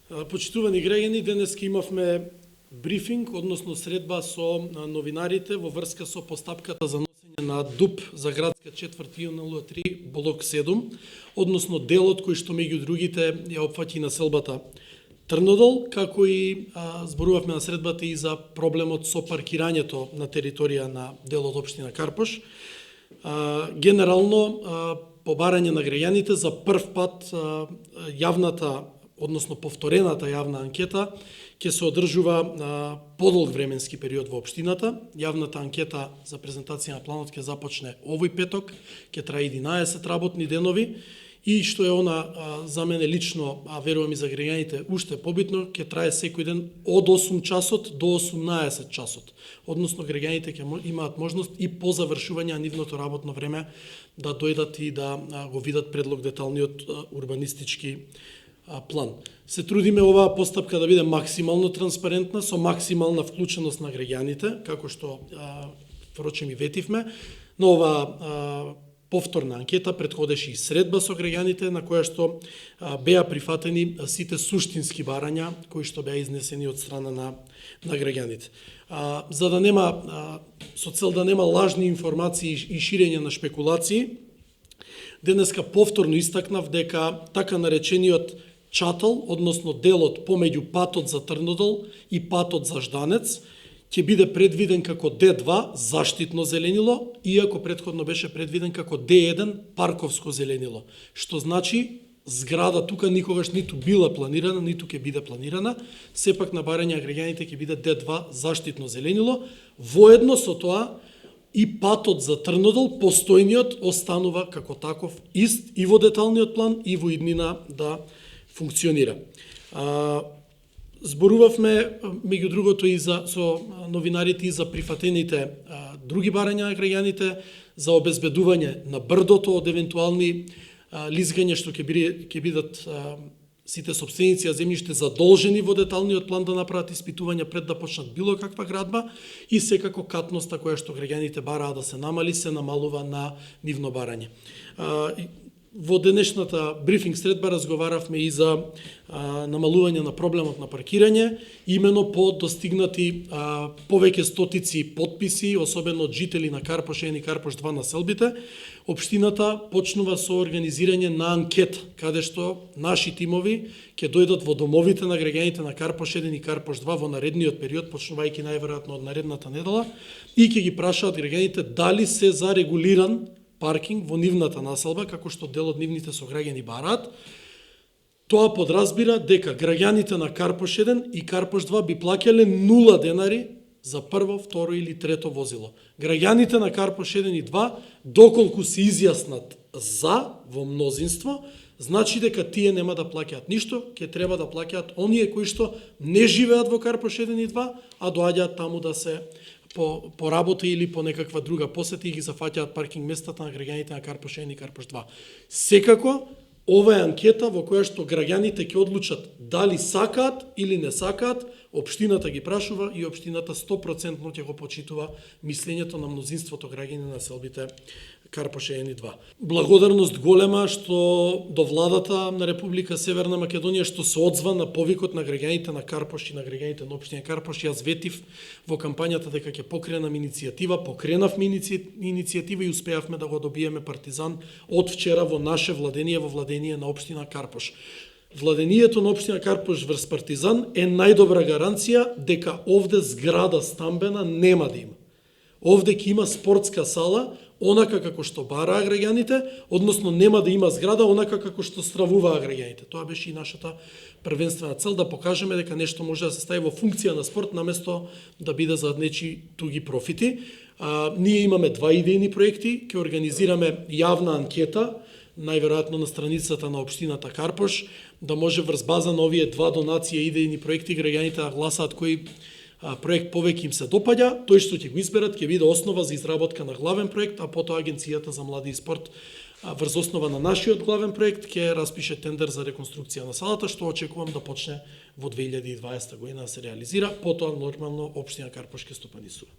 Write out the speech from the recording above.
Почитувани граѓани, денеска имавме брифинг, односно средба со новинарите во врска со постапката за носење на ДУП за градска четврт ИО03 блок 7, односно делот кој што меѓу другите ја опфаќа и населбата Трнодол, како и зборувавме на средбата и за проблемот со паркирањето на територија на делот општина Карпош. Генерално, по барање на граѓаните, за прв пат јавната, односно повторената јавна анкета ќе се одржува подолг временски период во општината. Јавната анкета за презентација на планот ќе започне овој петок, ќе трае 11 работни денови и што е она за мене лично, а верувам и за граѓаните уште побитно, ќе трае секој ден од 8 часот до 18 часот. Односно граѓаните ќе имаат можност и по завршување на нивното работно време да дојдат и да го видат предлог деталниот урбанистички план. Се трудиме оваа постапка да биде максимално транспарентна, со максимална вклученост на граѓаните, како што впрочем и ветивме, но оваа повторна анкета претходеше и средба со граѓаните на која што беа прифатени сите суштински барања кои што беа изнесени од страна на граѓаните. За да нема, со цел да нема лажни информации и ширење на шпекулации, денеска повторно истакнав дека така наречениот чатал, односно делот помеѓу патот за Трнодол и патот за Жданец, ќе биде предвиден како Д2 заштитно зеленило, иако претходно беше предвиден како Д1 парковско зеленило, што значи зграда тука никогаш ниту била планирана, ниту ќе биде планирана, сепак на барање граѓаните ќе биде Д2 заштитно зеленило, воедно со тоа и патот за Трнодол, постојниот, останува како таков ист и во деталниот план и во иднина да функционира. Зборувавме, меѓу другото, и со новинарите и за прифатените други барања на граѓаните, за обезбедување на брдото од евентуални лизгања што ќе бидат сите собственици на земјиште задолжени во деталниот план да направат испитувања пред да почнат било каква градба и секако катноста која што граѓаните бараа да се намали, се намалува на нивно барање. Во денешната брифинг средба разговаравме и за намалување на проблемот на паркирање, имено по достигнати повеќе стотици подписи, особено од жители на Карпош 1 и Карпош 2 населбите. Општината почнува со организирање на анкета, каде што наши тимови ќе дојдат во домовите на граѓаните на Карпош 1 и Карпош 2 во наредниот период, почнувајќи најверојатно од наредната недела, и ќе ги прашаат граѓаните дали се за регулиран паркинг во нивната населба, како што дел од нивните сограѓани бараат. Тоа подразбира дека граѓаните на Карпош 1 и Карпош 2 би плаќале 0 денари за прво, второ или трето возило. Граѓаните на Карпош 1 и 2, доколку се изјаснат за во мнозинство, значи дека тие нема да плаќаат ништо, ќе треба да плаќаат оние кои што не живеат во Карпош 1 и 2, а доаѓаат таму да се по работа или по некаква друга посета и ги зафаќаат паркинг местата на граѓаните на Карпош 1 и Карпош 2. Секако, ова е анкета во која што граѓаните ќе одлучат дали сакаат или не сакаат, општината ги прашува и општината 100% ќе го почитува мислењето на мнозинството граѓани на селбите Карпош 1 и 2. Благодарност голема што до владата на Република Северна Македонија што се одзва на повикот на граѓаните на Карпош и на граѓаните на општина Карпош. Јас ветив во кампањата дека ќе покренам иницијатива, покренавме иницијатива и успеавме да го добиеме партизан од вчера во наше владение, во владение на општина Карпош. Владението на општина Карпош врз партизан е најдобра гаранција дека овде зграда стамбена нема да има. Овде ќе има спортска сала, онака како што бараа граѓаните, односно нема да има зграда, онака како што стравуваа граѓаните. Тоа беше и нашата првенствена цел, да покажеме дека нешто може да се стави во функција на спорт, наместо да биде за нечи туги профити. Ние имаме два идејни проекти, ќе организираме јавна анкета, најверојатно на страницата на општината Карпош, да може врз база на овие два донација идејни проекти граѓаните да гласаат кој проект повеќе им се допаѓа, тој што ќе го изберат ќе биде основа за изработка на главен проект, а потоа Агенцијата за млади и спорт врз основа на нашиот главен проект ќе распише тендер за реконструкција на салата, што очекувам да почне во 2020 година да се реализира, потоа нормално општина Карпош ќе стопанисува.